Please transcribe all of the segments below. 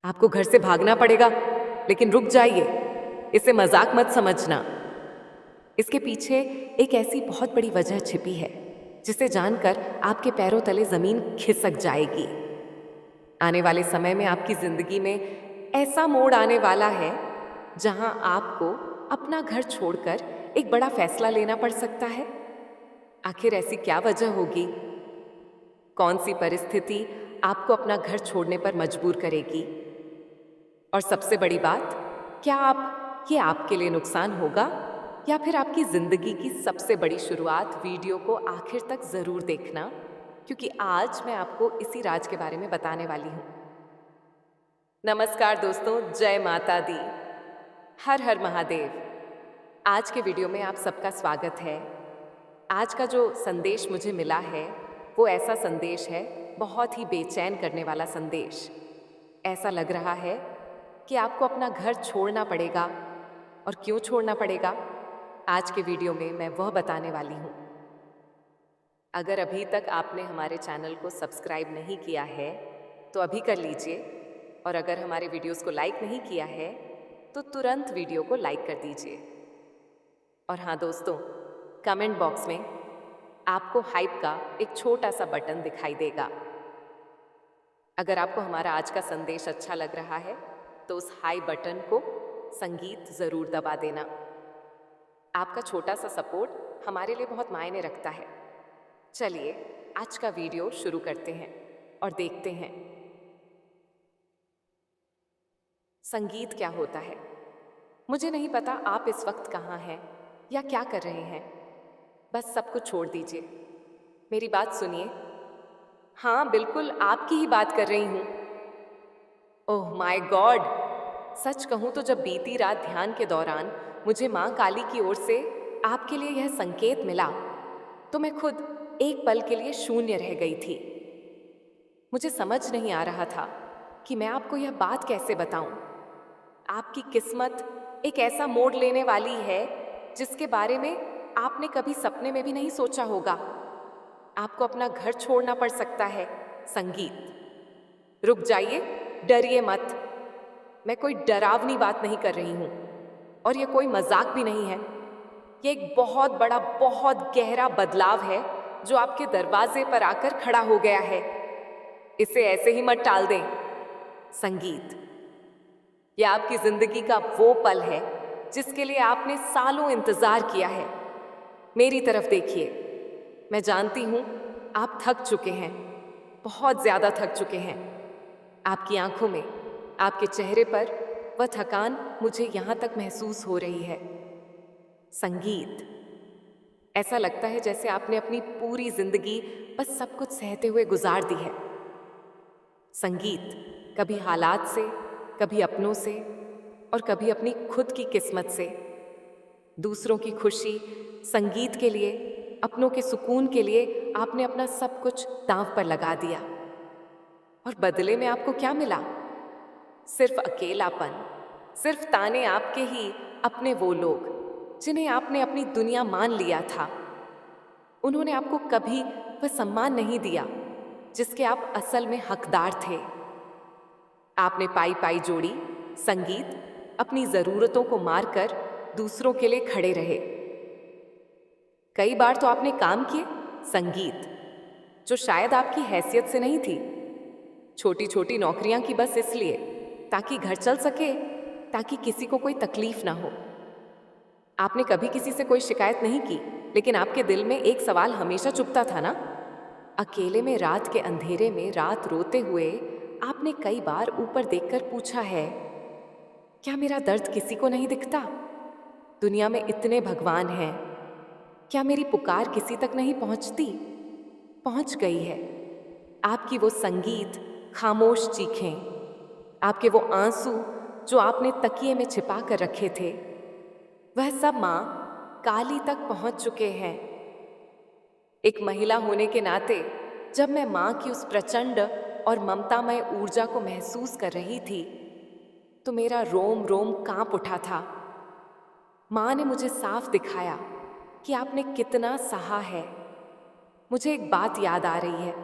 आपको घर से भागना पड़ेगा, लेकिन रुक जाइए, इसे मजाक मत समझना। इसके पीछे एक ऐसी बहुत बड़ी वजह छिपी है जिसे जानकर आपके पैरों तले जमीन खिसक जाएगी। आने वाले समय में आपकी जिंदगी में ऐसा मोड़ आने वाला है जहां आपको अपना घर छोड़कर एक बड़ा फैसला लेना पड़ सकता है। आखिर ऐसी क्या वजह होगी? कौन सी परिस्थिति आपको अपना घर छोड़ने पर मजबूर करेगी? और सबसे बड़ी बात, क्या ये आपके लिए नुकसान होगा या फिर आपकी जिंदगी की सबसे बड़ी शुरुआत? वीडियो को आखिर तक जरूर देखना, क्योंकि आज मैं आपको इसी राज के बारे में बताने वाली हूँ। नमस्कार दोस्तों, जय माता दी, हर हर महादेव। आज के वीडियो में आप सबका स्वागत है। आज का जो संदेश मुझे मिला है वो ऐसा संदेश है, बहुत ही बेचैन करने वाला संदेश। ऐसा लग रहा है कि आपको अपना घर छोड़ना पड़ेगा, और क्यों छोड़ना पड़ेगा आज के वीडियो में मैं वह बताने वाली हूँ। अगर अभी तक आपने हमारे चैनल को सब्सक्राइब नहीं किया है तो अभी कर लीजिए, और अगर हमारे वीडियोस को लाइक नहीं किया है तो तुरंत वीडियो को लाइक कर दीजिए। और हाँ दोस्तों, कमेंट बॉक्स में आपको हाइप का एक छोटा सा बटन दिखाई देगा। अगर आपको हमारा आज का संदेश अच्छा लग रहा है तो उस हाई बटन को संगीत जरूर दबा देना। आपका छोटा सा सपोर्ट हमारे लिए बहुत मायने रखता है। चलिए आज का वीडियो शुरू करते हैं और देखते हैं संगीत क्या होता है। मुझे नहीं पता आप इस वक्त कहाँ हैं या क्या कर रहे हैं, बस सब कुछ छोड़ दीजिए, मेरी बात सुनिए। हाँ बिल्कुल, आपकी ही बात कर रही हूँ। ओह माय गॉड, सच कहूँ तो जब बीती रात ध्यान के दौरान मुझे माँ काली की ओर से आपके लिए यह संकेत मिला तो मैं खुद एक पल के लिए शून्य रह गई थी। मुझे समझ नहीं आ रहा था कि मैं आपको यह बात कैसे बताऊं। आपकी किस्मत एक ऐसा मोड़ लेने वाली है जिसके बारे में आपने कभी सपने में भी नहीं सोचा होगा। आपको अपना घर छोड़ना पड़ सकता है। संगीत, रुक जाइए, डरिए मत। मैं कोई डरावनी बात नहीं कर रही हूं, और ये कोई मजाक भी नहीं है। ये एक बहुत बड़ा, बहुत गहरा बदलाव है जो आपके दरवाजे पर आकर खड़ा हो गया है। इसे ऐसे ही मत टाल दें। संगीत, यह आपकी जिंदगी का वो पल है जिसके लिए आपने सालों इंतजार किया है। मेरी तरफ देखिए, मैं जानती हूं आप थक चुके हैं, बहुत ज्यादा थक चुके हैं। आपकी आंखों में, आपके चेहरे पर वह थकान मुझे यहां तक महसूस हो रही है। संगीत, ऐसा लगता है जैसे आपने अपनी पूरी जिंदगी बस सब कुछ सहते हुए गुजार दी है। संगीत, कभी हालात से, कभी अपनों से, और कभी अपनी खुद की किस्मत से। दूसरों की खुशी, संगीत के लिए, अपनों के सुकून के लिए आपने अपना सब कुछ दांव पर लगा दिया, और बदले में आपको क्या मिला? सिर्फ अकेलापन, सिर्फ ताने आपके ही अपने वो लोग जिन्हें आपने अपनी दुनिया मान लिया था। उन्होंने आपको कभी वह सम्मान नहीं दिया जिसके आप असल में हकदार थे। आपने पाई पाई जोड़ी। संगीत, अपनी जरूरतों को मारकर दूसरों के लिए खड़े रहे। कई बार तो आपने काम किए संगीत, जो शायद आपकी हैसियत से नहीं थी। छोटी छोटी नौकरियां की बस इसलिए ताकि घर चल सके, ताकि किसी को कोई तकलीफ ना हो। आपने कभी किसी से कोई शिकायत नहीं की, लेकिन आपके दिल में एक सवाल हमेशा चुभता था ना। अकेले में रात के अंधेरे में रात रोते हुए आपने कई बार ऊपर देखकर पूछा है, क्या मेरा दर्द किसी को नहीं दिखता? दुनिया में इतने भगवान हैं, क्या मेरी पुकार किसी तक नहीं पहुंचती? पहुंच गई है। आपकी वो संगीत, खामोश चीखें, आपके वो आंसू जो आपने तकिए में छिपा कर रखे थे, वह सब माँ काली तक पहुंच चुके हैं। एक महिला होने के नाते जब मैं माँ की उस प्रचंड और ममतामय ऊर्जा को महसूस कर रही थी तो मेरा रोम रोम कांप उठा था। माँ ने मुझे साफ दिखाया कि आपने कितना सहा है। मुझे एक बात याद आ रही है।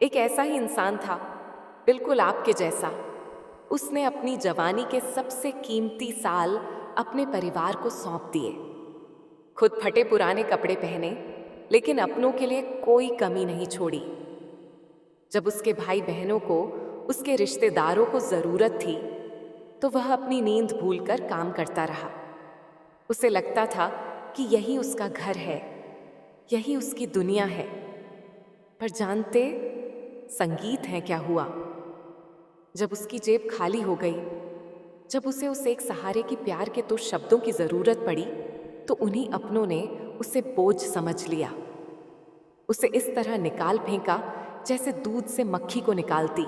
एक ऐसा ही इंसान था, बिल्कुल आपके जैसा, उसने अपनी जवानी के सबसे कीमती साल अपने परिवार को सौंप दिए। खुद फटे पुराने कपड़े पहने, लेकिन अपनों के लिए कोई कमी नहीं छोड़ी। जब उसके भाई बहनों को, उसके रिश्तेदारों को जरूरत थी, तो वह अपनी नींद भूलकर काम करता रहा। उसे लगता था कि यही उसका घर है, यही उसकी दुनिया है। पर जानते संगीत है क्या हुआ? जब उसकी जेब खाली हो गई, जब उसे उस एक सहारे की प्यार के तो शब्दों की जरूरत पड़ी, तो उन्हीं अपनों ने उसे बोझ समझ लिया। उसे इस तरह निकाल फेंका जैसे दूध से मक्खी को निकालती।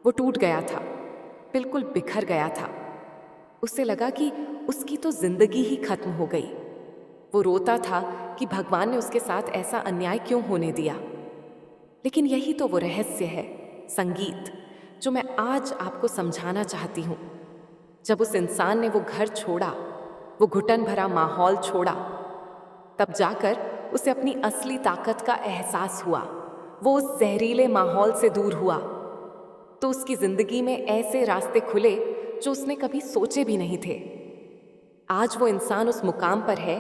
वो टूट गया था, बिल्कुल बिखर गया था। उसे लगा कि उसकी तो जिंदगी ही खत्म हो गई। वो रोता था कि भगवान ने उसके साथ ऐसा अन्याय क्यों होने दिया। लेकिन यही तो वो रहस्य है, संगीत, जो मैं आज आपको समझाना चाहती हूँ। जब उस इंसान ने वो घर छोड़ा, वो घुटन भरा माहौल छोड़ा, तब जाकर उसे अपनी असली ताकत का एहसास हुआ। वो उस जहरीले माहौल से दूर हुआ, तो उसकी जिंदगी में ऐसे रास्ते खुले जो उसने कभी सोचे भी नहीं थे। आज वो इंसान उस मुकाम पर है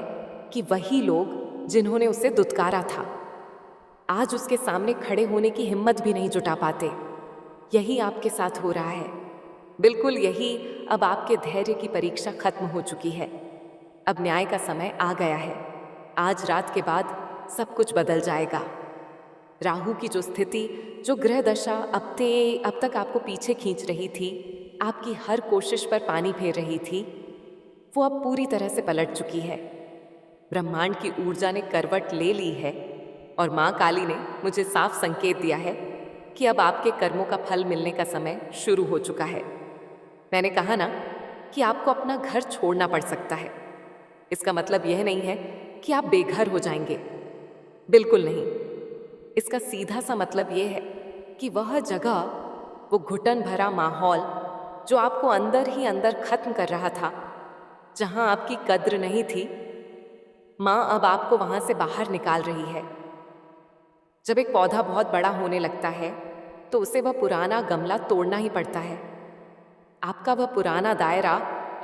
कि वही लोग जिन्होंने उसे दुत्कारा था, आज उसके सामने खड़े होने की हिम्मत भी नहीं जुटा पाते। यही आपके साथ हो रहा है, बिल्कुल यही। अब आपके धैर्य की परीक्षा खत्म हो चुकी है। अब न्याय का समय आ गया है। आज रात के बाद सब कुछ बदल जाएगा। राहु की जो स्थिति, जो ग्रह दशा अब तक आपको पीछे खींच रही थी, आपकी हर कोशिश पर पानी फेर रही थी, वो अब पूरी तरह से पलट चुकी है। ब्रह्मांड की ऊर्जा ने करवट ले ली है और माँ काली ने मुझे साफ संकेत दिया है कि अब आपके कर्मों का फल मिलने का समय शुरू हो चुका है। मैंने कहा ना कि आपको अपना घर छोड़ना पड़ सकता है। इसका मतलब यह नहीं है कि आप बेघर हो जाएंगे, बिल्कुल नहीं। इसका सीधा सा मतलब यह है कि वह जगह, वो घुटन भरा माहौल जो आपको अंदर ही अंदर खत्म कर रहा था, जहां आपकी कद्र नहीं थी, माँ अब आपको वहां से बाहर निकाल रही है। जब एक पौधा बहुत बड़ा होने लगता है, तो उसे वह पुराना गमला तोड़ना ही पड़ता है। आपका वह पुराना दायरा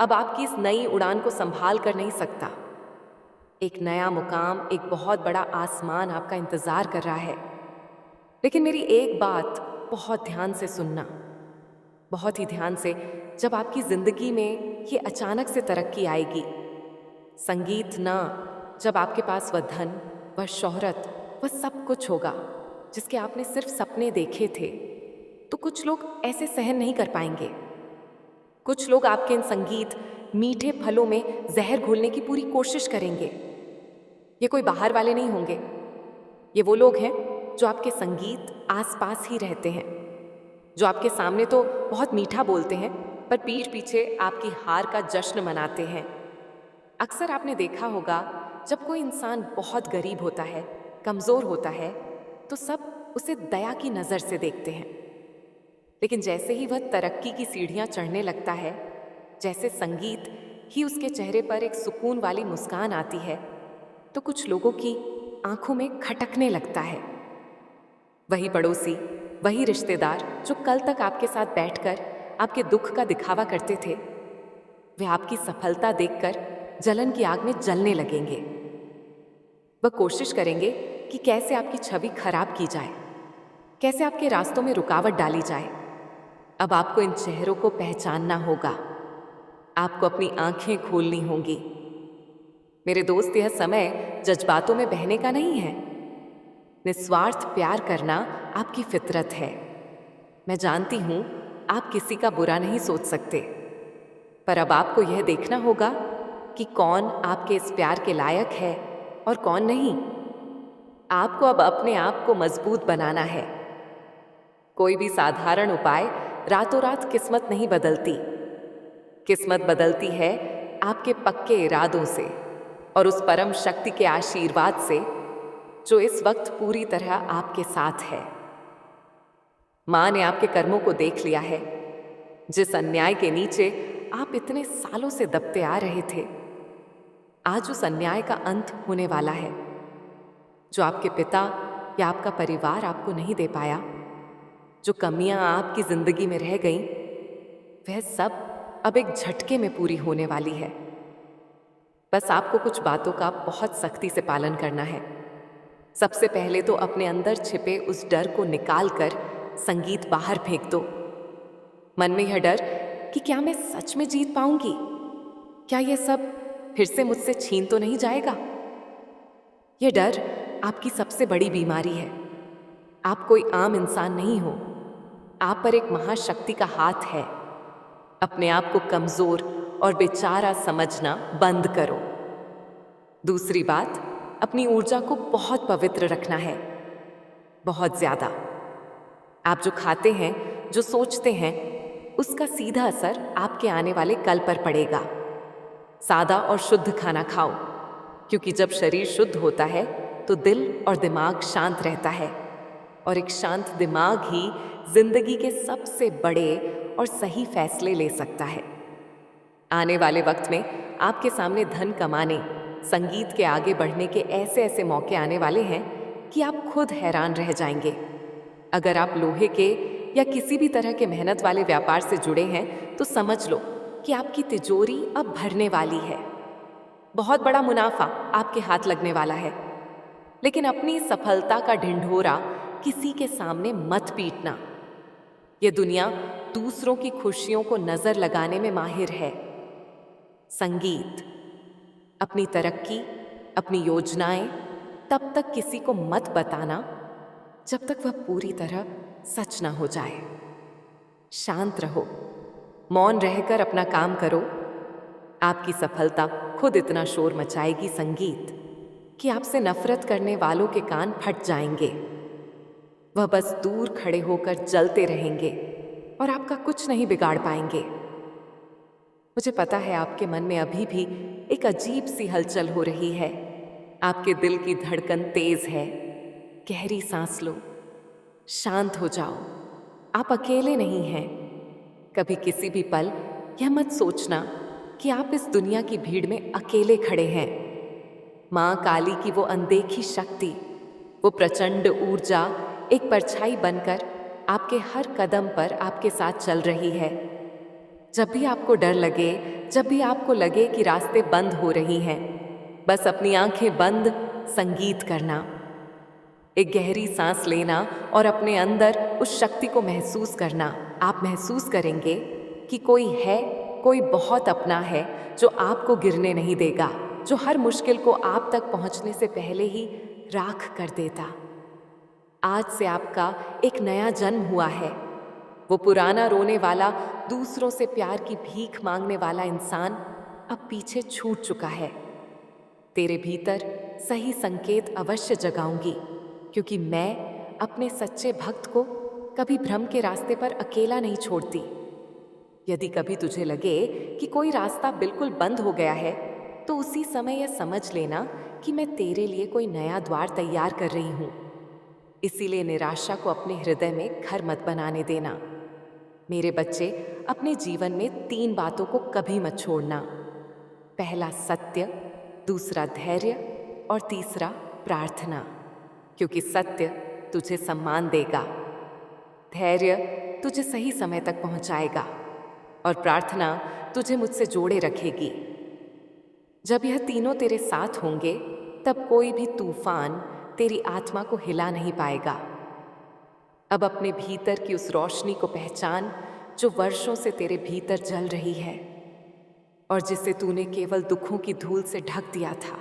अब आपकी इस नई उड़ान को संभाल कर नहीं सकता। एक नया मुकाम, एक बहुत बड़ा आसमान आपका इंतजार कर रहा है। लेकिन मेरी एक बात बहुत ध्यान से सुनना, बहुत ही ध्यान से। जब आपकी जिंदगी में ये अचानक से तरक्की आएगी, संगीत ना, जब आपके पास वह धन, वह शोहरत, वह सब कुछ होगा जिसके आपने सिर्फ सपने देखे थे, तो कुछ लोग ऐसे सहन नहीं कर पाएंगे। कुछ लोग आपके इन संगीत, मीठे फलों में जहर घोलने की पूरी कोशिश करेंगे। ये कोई बाहर वाले नहीं होंगे, ये वो लोग हैं जो आपके संगीत आसपास ही रहते हैं, जो आपके सामने तो बहुत मीठा बोलते हैं, पर पीठ पीछे आपकी हार का जश्न मनाते हैं। अक्सर आपने देखा होगा, जब कोई इंसान बहुत गरीब होता है, कमजोर होता है, तो सब उसे दया की नजर से देखते हैं। लेकिन जैसे ही वह तरक्की की सीढ़ियां चढ़ने लगता है, जैसे संगीत ही उसके चेहरे पर एक सुकून वाली मुस्कान आती है, तो कुछ लोगों की आंखों में खटकने लगता है। वही पड़ोसी, वही रिश्तेदार जो कल तक आपके साथ बैठकर आपके दुख का दिखावा करते थे, वे आपकी सफलता देखकर जलन की आग में जलने लगेंगे। वह कोशिश करेंगे कि कैसे आपकी छवि खराब की जाए, कैसे आपके रास्तों में रुकावट डाली जाए। अब आपको इन चेहरों को पहचानना होगा, आपको अपनी आंखें खोलनी होंगी। मेरे दोस्त, यह समय जज्बातों में बहने का नहीं है। निस्वार्थ प्यार करना आपकी फितरत है। मैं जानती हूं आप किसी का बुरा नहीं सोच सकते, पर अब आपको यह देखना होगा कि कौन आपके इस प्यार के लायक है और कौन नहीं। आपको अब अपने आप को मजबूत बनाना है। कोई भी साधारण उपाय रातों रात किस्मत नहीं बदलती। किस्मत बदलती है आपके पक्के इरादों से और उस परम शक्ति के आशीर्वाद से जो इस वक्त पूरी तरह आपके साथ है। माँ ने आपके कर्मों को देख लिया है। जिस अन्याय के नीचे आप इतने सालों से दबते आ रहे थे, आज उस अन्याय का अंत होने वाला है। जो आपके पिता या आपका परिवार आपको नहीं दे पाया, जो कमियां आपकी जिंदगी में रह गईं, वह सब अब एक झटके में पूरी होने वाली है। बस आपको कुछ बातों का बहुत सख्ती से पालन करना है। सबसे पहले तो अपने अंदर छिपे उस डर को निकाल कर संगीत बाहर फेंक दो। मन में यह डर कि क्या मैं सच में जीत पाऊंगी, क्या यह सब फिर से मुझसे छीन तो नहीं जाएगा। यह डर आपकी सबसे बड़ी बीमारी है। आप कोई आम इंसान नहीं हो, आप पर एक महाशक्ति का हाथ है। अपने आप को कमजोर और बेचारा समझना बंद करो। दूसरी बात, अपनी ऊर्जा को बहुत पवित्र रखना है, बहुत ज्यादा। आप जो खाते हैं, जो सोचते हैं, उसका सीधा असर आपके आने वाले कल पर पड़ेगा। सादा और शुद्ध खाना खाओ, क्योंकि जब शरीर शुद्ध होता है तो दिल और दिमाग शांत रहता है, और एक शांत दिमाग ही जिंदगी के सबसे बड़े और सही फैसले ले सकता है। आने वाले वक्त में आपके सामने धन कमाने, संगीत के आगे बढ़ने के ऐसे ऐसे मौके आने वाले हैं कि आप खुद हैरान रह जाएंगे। अगर आप लोहे के या किसी भी तरह के मेहनत वाले व्यापार से जुड़े हैं तो समझ लो कि आपकी तिजोरी अब भरने वाली है। बहुत बड़ा मुनाफा आपके हाथ लगने वाला है। लेकिन अपनी सफलता का ढिंढोरा किसी के सामने मत पीटना। ये दुनिया दूसरों की खुशियों को नजर लगाने में माहिर है। संगीत, अपनी तरक्की, अपनी योजनाएं तब तक किसी को मत बताना जब तक वह पूरी तरह सच ना हो जाए। शांत रहो, मौन रहकर अपना काम करो। आपकी सफलता खुद इतना शोर मचाएगी संगीत कि आपसे नफरत करने वालों के कान फट जाएंगे। वह बस दूर खड़े होकर जलते रहेंगे और आपका कुछ नहीं बिगाड़ पाएंगे। मुझे पता है आपके मन में अभी भी एक अजीब सी हलचल हो रही है। आपके दिल की धड़कन तेज है। गहरी सांस लो, शांत हो जाओ। आप अकेले नहीं हैं। कभी किसी भी पल यह मत सोचना कि आप इस दुनिया की भीड़ में अकेले खड़े हैं। माँ काली की वो अनदेखी शक्ति, वो प्रचंड ऊर्जा एक परछाई बनकर आपके हर कदम पर आपके साथ चल रही है। जब भी आपको डर लगे, जब भी आपको लगे कि रास्ते बंद हो रही हैं, बस अपनी आंखें बंद संगीत करना, एक गहरी सांस लेना और अपने अंदर उस शक्ति को महसूस करना। आप महसूस करेंगे कि कोई है, कोई बहुत अपना है जो आपको गिरने नहीं देगा, जो हर मुश्किल को आप तक पहुंचने से पहले ही राख कर देता। आज से आपका एक नया जन्म हुआ है। वो पुराना रोने वाला, दूसरों से प्यार की भीख मांगने वाला इंसान अब पीछे छूट चुका है। तेरे भीतर सही संकेत अवश्य जगाऊंगी, क्योंकि मैं अपने सच्चे भक्त को कभी भ्रम के रास्ते पर अकेला नहीं छोड़ती। यदि कभी तुझे लगे कि कोई रास्ता बिल्कुल बंद हो गया है, तो उसी समय यह समझ लेना कि मैं तेरे लिए कोई नया द्वार तैयार कर रही हूँ। इसीलिए निराशा को अपने हृदय में घर मत बनाने देना। मेरे बच्चे, अपने जीवन में 3 बातों को कभी मत छोड़ना। पहला सत्य, दूसरा धैर्य और तीसरा प्रार्थना, क्योंकि सत्य तुझे सम्मान देगा, धैर्य तुझे सही समय तक पहुंचाएगा और प्रार्थना तुझे मुझसे जोड़े रखेगी। जब यह तीनों तेरे साथ होंगे, तब कोई भी तूफान तेरी आत्मा को हिला नहीं पाएगा। अब अपने भीतर की उस रोशनी को पहचान जो वर्षों से तेरे भीतर जल रही है और जिसे तूने केवल दुखों की धूल से ढक दिया था।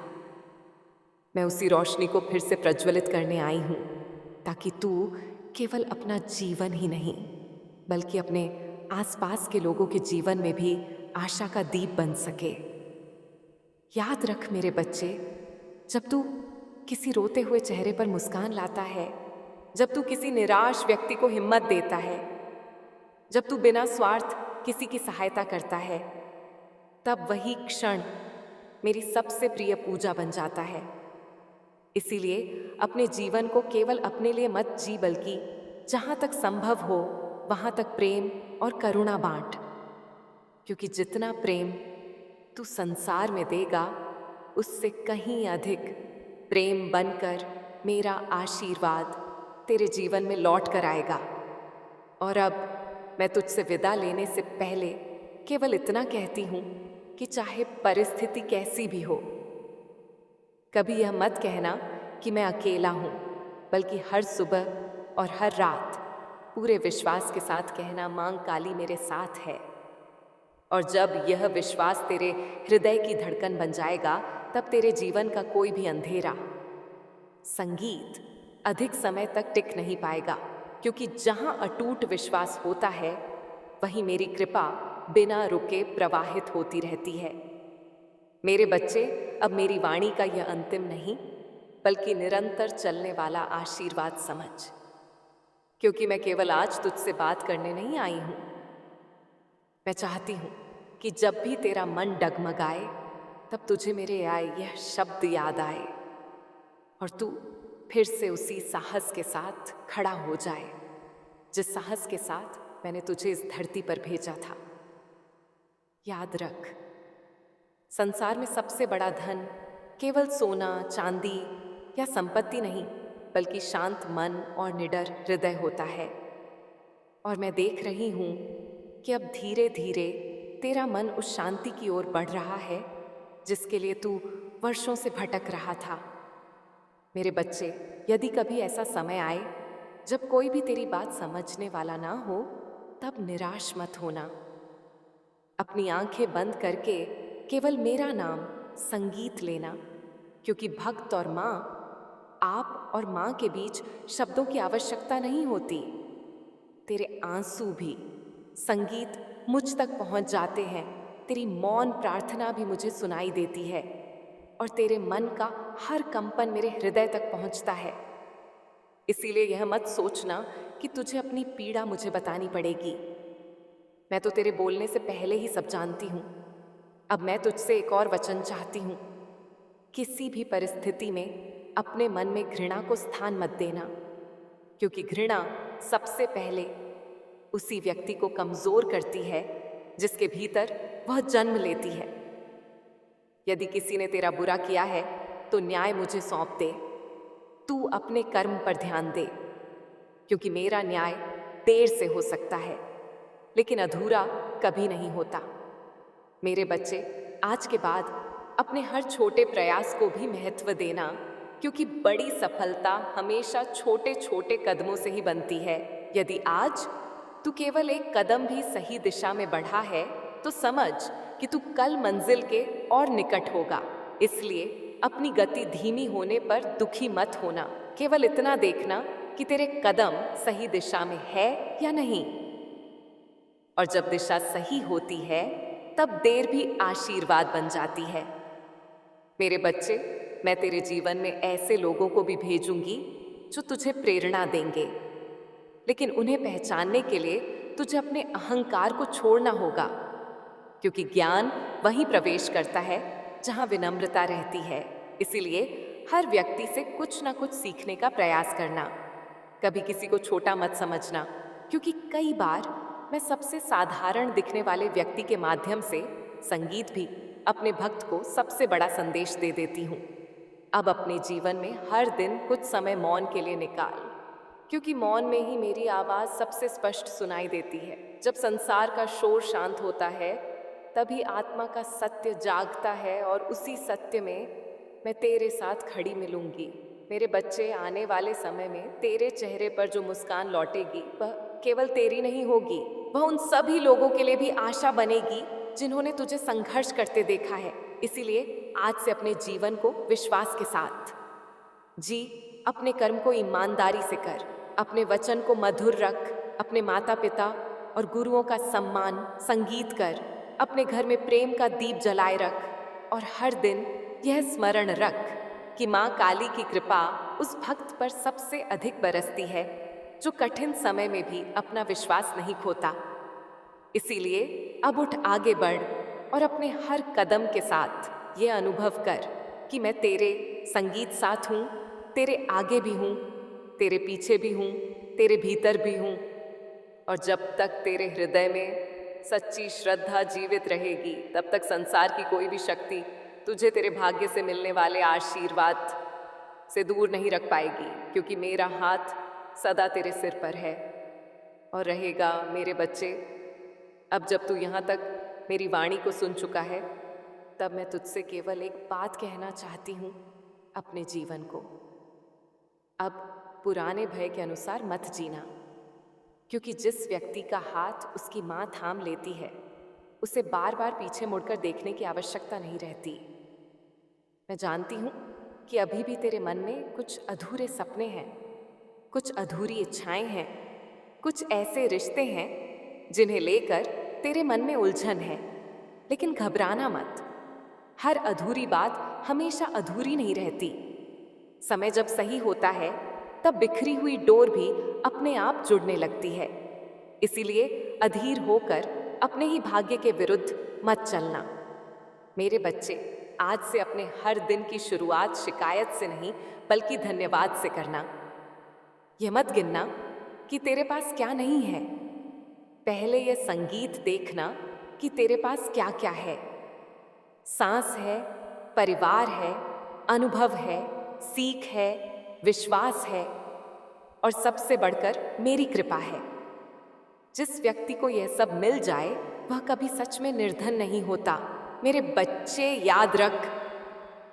मैं उसी रोशनी को फिर से प्रज्वलित करने आई हूँ, ताकि तू केवल अपना जीवन ही नहीं, बल्कि अपने आसपास के लोगों के जीवन में भी आशा का दीप बन सके। याद रख मेरे बच्चे, जब तू किसी रोते हुए चेहरे पर मुस्कान लाता है, जब तू किसी निराश व्यक्ति को हिम्मत देता है, जब तू बिना स्वार्थ किसी की सहायता करता है, तब वही क्षण मेरी सबसे प्रिय पूजा बन जाता है। इसीलिए अपने जीवन को केवल अपने लिए मत जी, बल्कि जहाँ तक संभव हो वहाँ तक प्रेम और करुणा बांट, क्योंकि जितना प्रेम तू संसार में देगा, उससे कहीं अधिक प्रेम बनकर मेरा आशीर्वाद तेरे जीवन में लौट कर आएगा। और अब मैं तुझसे विदा लेने से पहले केवल इतना कहती हूँ कि चाहे परिस्थिति कैसी भी हो, कभी यह मत कहना कि मैं अकेला हूँ, बल्कि हर सुबह और हर रात पूरे विश्वास के साथ कहना, मां काली मेरे साथ है। और जब यह विश्वास तेरे हृदय की धड़कन बन जाएगा, तब तेरे जीवन का कोई भी अंधेरा, संगीत अधिक समय तक टिक नहीं पाएगा, क्योंकि जहां अटूट विश्वास होता है, वहीं मेरी कृपा बिना रुके प्रवाहित होती रहती है। मेरे बच्चे, अब मेरी वाणी का यह अंतिम नहीं, बल्कि निरंतर चलने वाला आशीर्वाद समझ, क्योंकि मैं केवल आज तुझसे बात करने नहीं आई हूं। मैं चाहती हूं कि जब भी तेरा मन डगमगाए, तब तुझे मेरे आए यह शब्द याद आए और तू फिर से उसी साहस के साथ खड़ा हो जाए, जिस साहस के साथ मैंने तुझे इस धरती पर भेजा था। याद रख, संसार में सबसे बड़ा धन केवल सोना, चांदी या संपत्ति नहीं, बल्कि शांत मन और निडर हृदय होता है। और मैं देख रही हूं कि अब धीरे धीरे तेरा मन उस शांति की ओर बढ़ रहा है जिसके लिए तू वर्षों से भटक रहा था। मेरे बच्चे, यदि कभी ऐसा समय आए जब कोई भी तेरी बात समझने वाला ना हो, तब निराश मत होना। अपनी आंखें बंद करके केवल मेरा नाम संगीत लेना, क्योंकि भक्त और माँ, आप और माँ के बीच शब्दों की आवश्यकता नहीं होती। तेरे आंसू भी संगीत मुझ तक पहुंच जाते हैं, तेरी मौन प्रार्थना भी मुझे सुनाई देती है और तेरे मन का हर कंपन मेरे हृदय तक पहुंचता है। इसीलिए यह मत सोचना कि तुझे अपनी पीड़ा मुझे बतानी पड़ेगी। मैं तो तेरे बोलने से पहले ही सब जानती हूँ। अब मैं तुझसे एक और वचन चाहती हूँ, किसी भी परिस्थिति में अपने मन में घृणा को स्थान मत देना, क्योंकि घृणा सबसे पहले उसी व्यक्ति को कमजोर करती है जिसके भीतर वह जन्म लेती है। यदि किसी ने तेरा बुरा किया है तो न्याय मुझे सौंप दे। तू अपने कर्म पर ध्यान दे, क्योंकि मेरा न्याय देर से हो सकता है, लेकिन अधूरा कभी नहीं होता। मेरे बच्चे, आज के बाद अपने हर छोटे प्रयास को भी महत्व देना, क्योंकि बड़ी सफलता हमेशा छोटे छोटे कदमों से ही बनती है। यदि आज तू केवल एक कदम भी सही दिशा में बढ़ा है, तो समझ कि तू कल मंजिल के और निकट होगा। इसलिए अपनी गति धीमी होने पर दुखी मत होना, केवल इतना देखना कि तेरे कदम सही दिशा में है या नहीं। और जब दिशा सही होती है, तब देर भी आशीर्वाद बन जाती है। मेरे बच्चे, मैं तेरे जीवन में ऐसे लोगों को भी भेजूंगी जो तुझे प्रेरणा देंगे, लेकिन उन्हें पहचानने के लिए तुझे अपने अहंकार को छोड़ना होगा, क्योंकि ज्ञान वहीं प्रवेश करता है जहां विनम्रता रहती है। इसीलिए हर व्यक्ति से कुछ ना कुछ सीखने का प्रयास करना। कभी किसी को छोटा मत समझना, क्योंकि कई बार मैं सबसे साधारण दिखने वाले व्यक्ति के माध्यम से संगीत भी अपने भक्त को सबसे बड़ा संदेश दे देती हूँ। अब अपने जीवन में हर दिन कुछ समय मौन के लिए निकाल, क्योंकि मौन में ही मेरी आवाज़ सबसे स्पष्ट सुनाई देती है। जब संसार का शोर शांत होता है, तभी आत्मा का सत्य जागता है और उसी सत्य में मैं तेरे साथ खड़ी मिलूंगी। मेरे बच्चे, आने वाले समय में तेरे चेहरे पर जो मुस्कान लौटेगी, वह केवल तेरी नहीं होगी, वह उन सभी लोगों के लिए भी आशा बनेगी जिन्होंने तुझे संघर्ष करते देखा है। इसीलिए आज से अपने जीवन को विश्वास के साथ जी, अपने कर्म को ईमानदारी से कर, अपने वचन को मधुर रख, अपने माता पिता और गुरुओं का सम्मान संगीत कर, अपने घर में प्रेम का दीप जलाए रख और हर दिन यह स्मरण रख कि माँ काली की कृपा उस भक्त पर सबसे अधिक बरसती है जो कठिन समय में भी अपना विश्वास नहीं खोता। इसीलिए अब उठ, आगे बढ़ और अपने हर कदम के साथ ये अनुभव कर कि मैं तेरे संगीत साथ हूँ, तेरे आगे भी हूँ, तेरे पीछे भी हूँ, तेरे भीतर भी हूँ। और जब तक तेरे हृदय में सच्ची श्रद्धा जीवित रहेगी, तब तक संसार की कोई भी शक्ति तुझे तेरे भाग्य से मिलने वाले आशीर्वाद से दूर नहीं रख पाएगी, क्योंकि मेरा हाथ सदा तेरे सिर पर है। और रहेगा मेरे बच्चे। अब जब तू यहाँ तक मेरी वाणी को सुन चुका है, तब मैं तुझसे केवल एक बात कहना चाहती हूँ, अपने जीवन को अब पुराने भय के अनुसार मत जीना। क्योंकि जिस व्यक्ति का हाथ उसकी माँ थाम लेती है, उसे बार बार पीछे मुड़कर देखने की आवश्यकता नहीं रहती। मैं जानती हूँ कि अभी भी तेरे मन में कुछ अधूरे सपने हैं, कुछ अधूरी इच्छाएं हैं, कुछ ऐसे रिश्ते हैं जिन्हें लेकर तेरे मन में उलझन है। लेकिन घबराना मत, हर अधूरी बात हमेशा अधूरी नहीं रहती। समय जब सही होता है, तब बिखरी हुई डोर भी अपने आप जुड़ने लगती है। इसीलिए अधीर होकर अपने ही भाग्य के विरुद्ध मत चलना। मेरे बच्चे, आज से अपने हर दिन की शुरुआत शिकायत से नहीं, बल्कि धन्यवाद से करना। यह मत गिनना कि तेरे पास क्या नहीं है, पहले यह संगीत देखना कि तेरे पास क्या क्या है। सांस है, परिवार है, अनुभव है, सीख है, विश्वास है, और सबसे बढ़कर मेरी कृपा है। जिस व्यक्ति को यह सब मिल जाए, वह कभी सच में निर्धन नहीं होता। मेरे बच्चे, याद रख,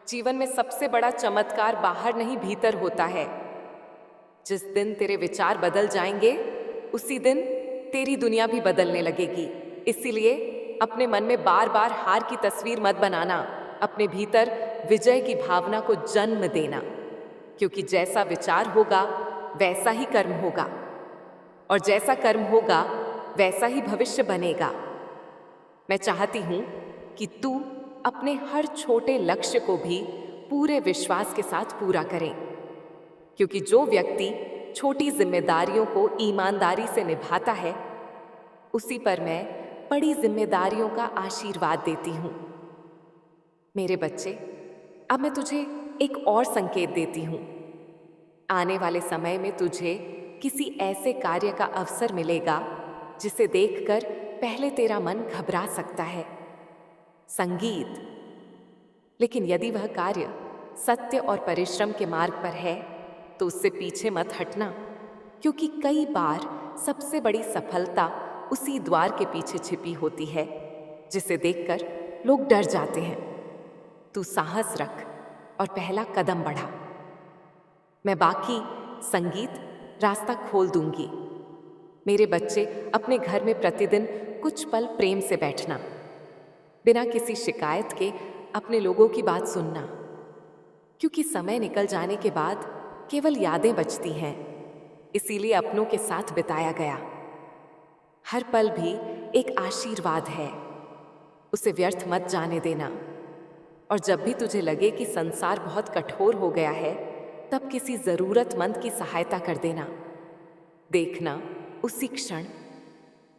जीवन में सबसे बड़ा चमत्कार बाहर नहीं, भीतर होता है। जिस दिन तेरे विचार बदल जाएंगे, उसी दिन तेरी दुनिया भी बदलने लगेगी। इसीलिए अपने मन में बार बार हार की तस्वीर मत बनाना, अपने भीतर विजय की भावना को जन्म देना। क्योंकि जैसा विचार होगा, वैसा ही कर्म होगा, और जैसा कर्म होगा, वैसा ही भविष्य बनेगा। मैं चाहती हूं कि तू अपने हर छोटे लक्ष्य को भी पूरे विश्वास के साथ पूरा करे। क्योंकि जो व्यक्ति छोटी जिम्मेदारियों को ईमानदारी से निभाता है, उसी पर मैं बड़ी जिम्मेदारियों का आशीर्वाद देती हूँ। मेरे बच्चे, अब मैं तुझे एक और संकेत देती हूँ। आने वाले समय में तुझे किसी ऐसे कार्य का अवसर मिलेगा जिसे देखकर पहले तेरा मन घबरा सकता है, संगीत। लेकिन यदि वह कार्य सत्य और परिश्रम के मार्ग पर है, तो उससे पीछे मत हटना। क्योंकि कई बार सबसे बड़ी सफलता उसी द्वार के पीछे छिपी होती है जिसे देखकर लोग डर जाते हैं। तू साहस रख और पहला कदम बढ़ा। मैं बाकी संगीत रास्ता खोल दूंगी। मेरे बच्चे, अपने घर में प्रतिदिन कुछ पल प्रेम से बैठना, बिना किसी शिकायत के अपने लोगों की बात सुनना। क्योंकि समय निकल जाने के बाद केवल यादें बचती हैं, इसीलिए अपनों के साथ बिताया गया हर पल भी एक आशीर्वाद है। उसे व्यर्थ मत जाने देना। और जब भी तुझे लगे कि संसार बहुत कठोर हो गया है, तब किसी जरूरतमंद की सहायता कर देना। देखना, उसी क्षण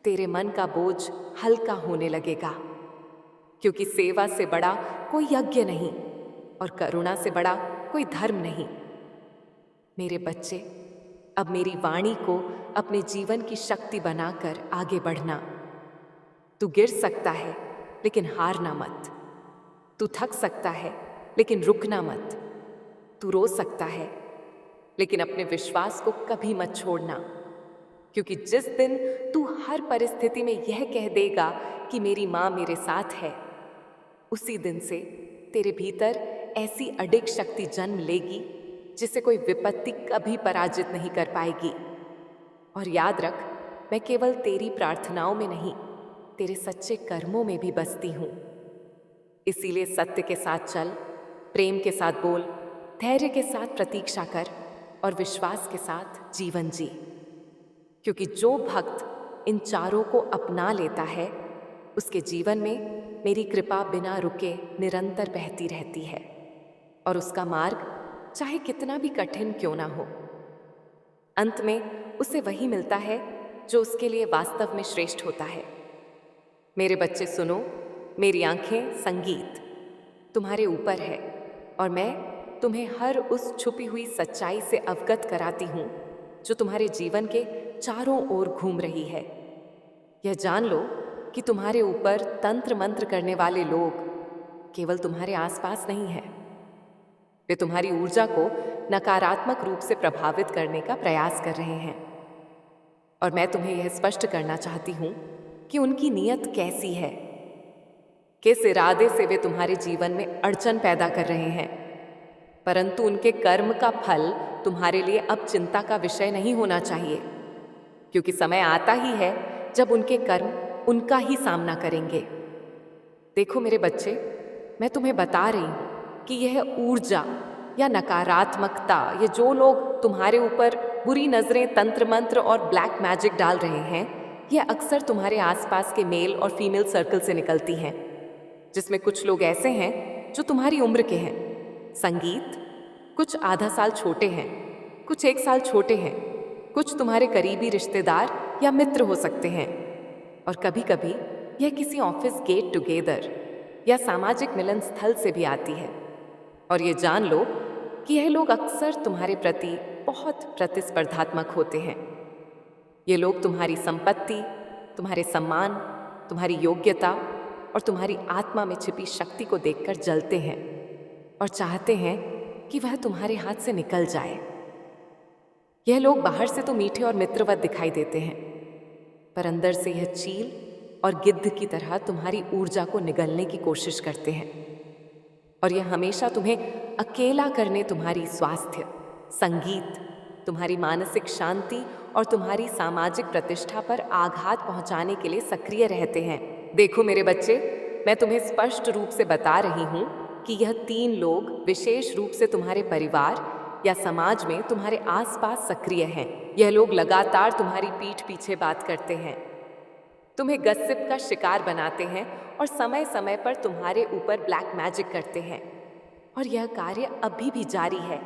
तेरे मन का बोझ हल्का होने लगेगा। क्योंकि सेवा से बड़ा कोई यज्ञ नहीं, और करुणा से बड़ा कोई धर्म नहीं। मेरे बच्चे, अब मेरी वाणी को अपने जीवन की शक्ति बनाकर आगे बढ़ना। तू गिर सकता है, लेकिन हारना मत। तू थक सकता है, लेकिन रुकना मत। तू रो सकता है, लेकिन अपने विश्वास को कभी मत छोड़ना। क्योंकि जिस दिन तू हर परिस्थिति में यह कह देगा कि मेरी माँ मेरे साथ है, उसी दिन से तेरे भीतर ऐसी अडिग शक्ति जन्म लेगी जिसे कोई विपत्ति कभी पराजित नहीं कर पाएगी। और याद रख, मैं केवल तेरी प्रार्थनाओं में नहीं, तेरे सच्चे कर्मों में भी बसती हूँ। इसीलिए सत्य के साथ चल, प्रेम के साथ बोल, धैर्य के साथ प्रतीक्षा कर, और विश्वास के साथ जीवन जी। क्योंकि जो भक्त इन चारों को अपना लेता है, उसके जीवन में मेरी कृपा बिना रुके निरंतर बहती रहती है, और उसका मार्ग चाहे कितना भी कठिन क्यों ना हो, अंत में उसे वही मिलता है जो उसके लिए वास्तव में श्रेष्ठ होता है। मेरे बच्चे सुनो, मेरी आंखें संगीत तुम्हारे ऊपर है, और मैं तुम्हें हर उस छुपी हुई सच्चाई से अवगत कराती हूँ जो तुम्हारे जीवन के चारों ओर घूम रही है। यह जान लो कि तुम्हारे ऊपर तंत्र मंत्र करने वाले लोग केवल तुम्हारे आसपास नहीं हैं। वे तुम्हारी ऊर्जा को नकारात्मक रूप से प्रभावित करने का प्रयास कर रहे हैं। और मैं तुम्हें यह स्पष्ट करना चाहती हूँ कि उनकी नीयत कैसी है, किस इरादे से वे तुम्हारे जीवन में अड़चन पैदा कर रहे हैं। परंतु उनके कर्म का फल तुम्हारे लिए अब चिंता का विषय नहीं होना चाहिए, क्योंकि समय आता ही है जब उनके कर्म उनका ही सामना करेंगे। देखो मेरे बच्चे, मैं तुम्हें बता रही हूँ कि यह ऊर्जा या नकारात्मकता, ये जो लोग तुम्हारे ऊपर बुरी नजरें, तंत्र मंत्र और ब्लैक मैजिक डाल रहे हैं, यह अक्सर तुम्हारे आसपास के मेल और फीमेल सर्कल से निकलती हैं, जिसमें कुछ लोग ऐसे हैं जो तुम्हारी उम्र के हैं। संगीत, कुछ आधा साल छोटे हैं, कुछ 1 साल छोटे हैं, कुछ तुम्हारे करीबी रिश्तेदार या मित्र हो सकते हैं, और कभी कभी यह किसी ऑफिस गेट टुगेदर या सामाजिक मिलन स्थल से भी आती है। और ये जान लो कि यह लोग अक्सर तुम्हारे प्रति बहुत प्रतिस्पर्धात्मक होते हैं। ये लोग तुम्हारी संपत्ति, तुम्हारे सम्मान, तुम्हारी योग्यता और तुम्हारी आत्मा में छिपी शक्ति को देखकर जलते हैं और चाहते हैं कि वह तुम्हारे हाथ से निकल जाए। यह लोग बाहर से तो मीठे और मित्रवत दिखाई देते हैं, पर अंदर से यह चील और गिद्ध की तरह तुम्हारी ऊर्जा को निगलने की कोशिश करते हैं। और यह हमेशा तुम्हें अकेला करने, तुम्हारी स्वास्थ्य, संगीत, तुम्हारी मानसिक शांति और तुम्हारी सामाजिक प्रतिष्ठा पर आघात पहुंचाने के लिए सक्रिय रहते हैं। देखो मेरे बच्चे, मैं तुम्हें स्पष्ट रूप से बता रही हूँ कि यह 3 लोग विशेष रूप से तुम्हारे परिवार या समाज में तुम्हारे आसपास सक्रिय हैं। यह लोग लगातार तुम्हारी पीठ पीछे बात करते हैं, तुम्हें गसिप का शिकार बनाते हैं और समय समय पर तुम्हारे ऊपर ब्लैक मैजिक करते हैं। और यह कार्य अभी भी जारी है।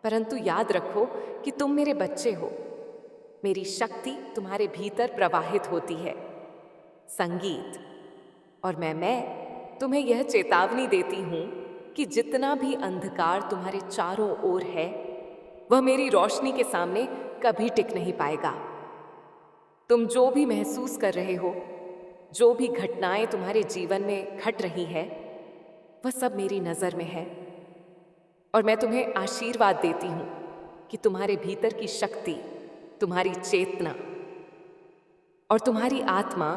परंतु याद रखो कि तुम मेरे बच्चे हो, मेरी शक्ति तुम्हारे भीतर प्रवाहित होती है, संगीत। और मैं तुम्हें यह चेतावनी देती हूँ कि जितना भी अंधकार तुम्हारे चारों ओर है, वह मेरी रोशनी के सामने कभी टिक नहीं पाएगा। तुम जो भी महसूस कर रहे हो, जो भी घटनाएं तुम्हारे जीवन में घट रही है, वह सब मेरी नजर में है। और मैं तुम्हें आशीर्वाद देती हूं कि तुम्हारे भीतर की शक्ति, तुम्हारी चेतना और तुम्हारी आत्मा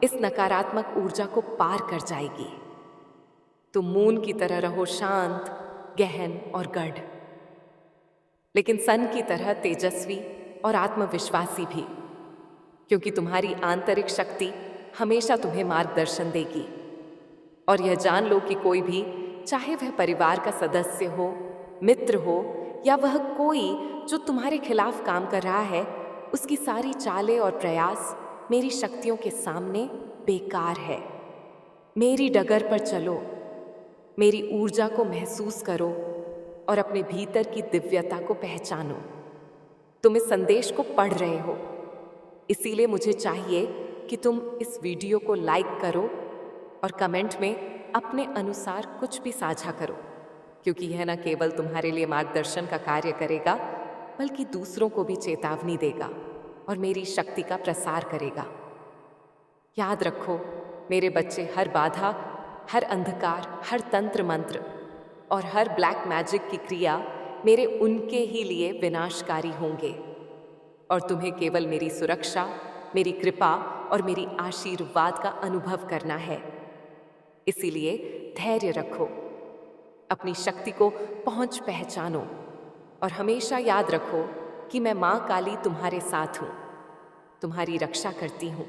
इस नकारात्मक ऊर्जा को पार कर जाएगी। तुम मून की तरह रहो, शांत, गहन और गढ़, लेकिन सन की तरह तेजस्वी और आत्मविश्वासी भी, क्योंकि तुम्हारी आंतरिक शक्ति हमेशा तुम्हें मार्गदर्शन देगी। और यह जान लो कि कोई भी, चाहे वह परिवार का सदस्य हो, मित्र हो या वह कोई जो तुम्हारे खिलाफ काम कर रहा है, उसकी सारी चालें और प्रयास मेरी शक्तियों के सामने बेकार है। मेरी डगर पर चलो, मेरी ऊर्जा को महसूस करो और अपने भीतर की दिव्यता को पहचानो। तुम इस संदेश को पढ़ रहे हो, इसीलिए मुझे चाहिए कि तुम इस वीडियो को लाइक करो और कमेंट में अपने अनुसार कुछ भी साझा करो, क्योंकि यह न केवल तुम्हारे लिए मार्गदर्शन का कार्य करेगा, बल्कि दूसरों को भी चेतावनी देगा और मेरी शक्ति का प्रसार करेगा। याद रखो मेरे बच्चे, हर बाधा, हर अंधकार, हर तंत्र मंत्र और हर ब्लैक मैजिक की क्रिया मेरे उनके ही लिए विनाशकारी होंगे, और तुम्हें केवल मेरी सुरक्षा, मेरी कृपा और मेरी आशीर्वाद का अनुभव करना है। इसीलिए धैर्य रखो, अपनी शक्ति को पहचानो और हमेशा याद रखो कि मैं माँ काली तुम्हारे साथ हूँ, तुम्हारी रक्षा करती हूँ,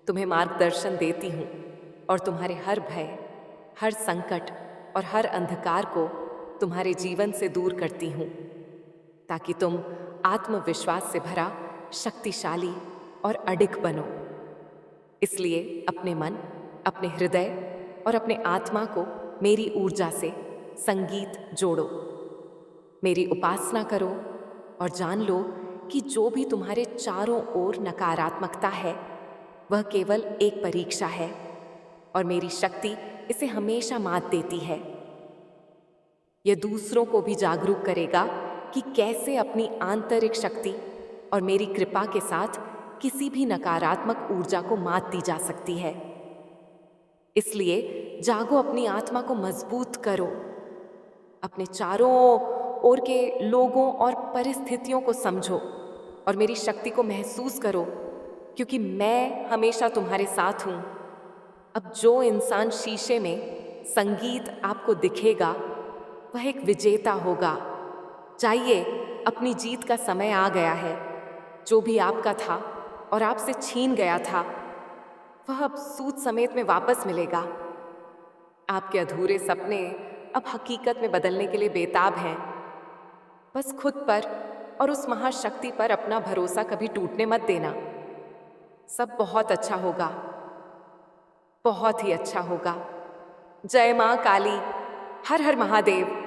तुम्हें मार्गदर्शन देती हूँ और तुम्हारे हर भय, हर संकट और हर अंधकार को तुम्हारे जीवन से दूर करती हूँ, ताकि तुम आत्मविश्वास से भरा, शक्तिशाली और अडिग बनो। इसलिए अपने मन, अपने हृदय और अपने आत्मा को मेरी ऊर्जा से संगीत जोड़ो, मेरी उपासना करो और जान लो कि जो भी तुम्हारे चारों ओर नकारात्मकता है, वह केवल एक परीक्षा है और मेरी शक्ति इसे हमेशा मात देती है। यह दूसरों को भी जागरूक करेगा कि कैसे अपनी आंतरिक शक्ति और मेरी कृपा के साथ किसी भी नकारात्मक ऊर्जा को मात दी जा सकती है। इसलिए जागो, अपनी आत्मा को मजबूत करो, अपने चारों ओर के लोगों और परिस्थितियों को समझो और मेरी शक्ति को महसूस करो, क्योंकि मैं हमेशा तुम्हारे साथ हूँ। अब जो इंसान शीशे में संगीत आपको दिखेगा, वह एक विजेता होगा। जाइए, अपनी जीत का समय आ गया है। जो भी आपका था और आपसे छीन गया था, वह अब सूद समेत में वापस मिलेगा। आपके अधूरे सपने अब हकीकत में बदलने के लिए बेताब हैं। बस खुद पर और उस महाशक्ति पर अपना भरोसा कभी टूटने मत देना। सब बहुत अच्छा होगा, बहुत ही अच्छा होगा। जय माँ काली। हर हर महादेव।